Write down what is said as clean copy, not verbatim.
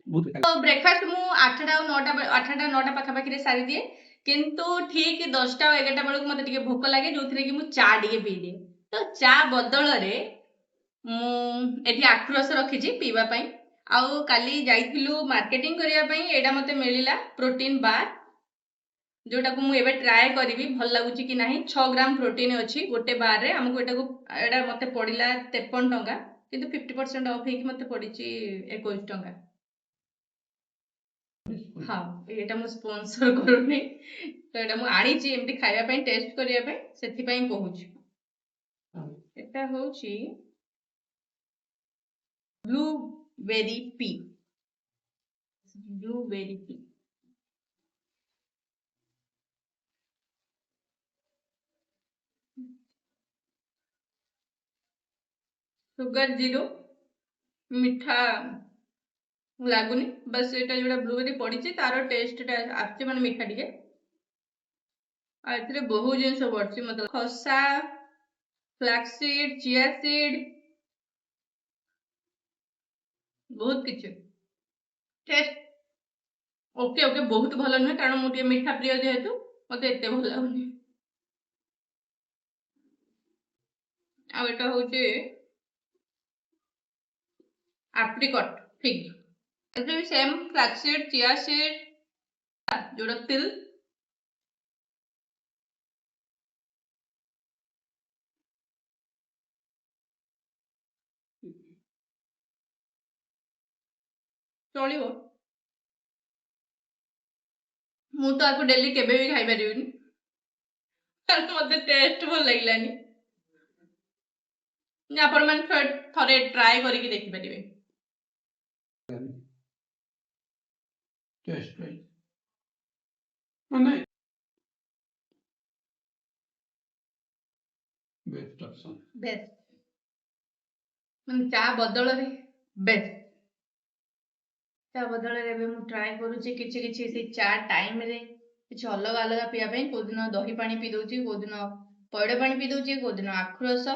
तो ब्रेकफास्ट मु 8टा 9टा पाखापाखि सारी दिए किंतु ठीक 10टा 11टा बेलू मत भोक लगे जो कि मु चा टे पी दिए तो चा बदल मुझे आखु रस रखी पीवा आउ काली जाइलु मार्केटिंग करने एटा मते मिलिला प्रोटीन बार जोटा को मुझे ट्राए करी भल लगुच कि नहीं 6 ग्राम प्रोटीन अच्छी गोटे बार रे हमको एटा मते पड़िला 53 टंका किंतु 50% ऑफ है कि मते पड़ी 21 टंका। हाँ ये मु स्पॉन्सर करूनी तो ये मुझे आनी एमती खाया टेस्ट करने से कहूँ एटा हूँ ब्लूबेरी पी सुगर 0 मीठा लगुनि बस ये जो ब्लूबेरी पड़ी तार टेस्ट आसे मैंने मीठा टे बहुत जिन बढ़ी मतलब खसा फ्लैक्सीड चिया सीड बहुत किछ टेस्ट ओके ओके बहुत भल नुहे कारण मुझे मीठा प्रिय जेहेतु मत एत भल लगुनि आटा हूँ एप्रिकॉट फिग भी सेम फ्लैक्सीड चिया सीड जोड़ा तिल चलो मु तो आपको डेली केबे भी खाई परिनी मत टेस्ट भल लगलानी आपण मैंने थोड़े ट्राए करके देखि परिबे टेस्ट माने बेस्ट ऑप्शन बेस्ट चा बदल रे बेस्ट चा बदल रे मु ट्राए करूची किछि किछि से चा टाइम रे किछि अलग अलग पिया को दिन दही पानी पी दउची को दिन पैड़ पानी पी दउची को दिन आखु रस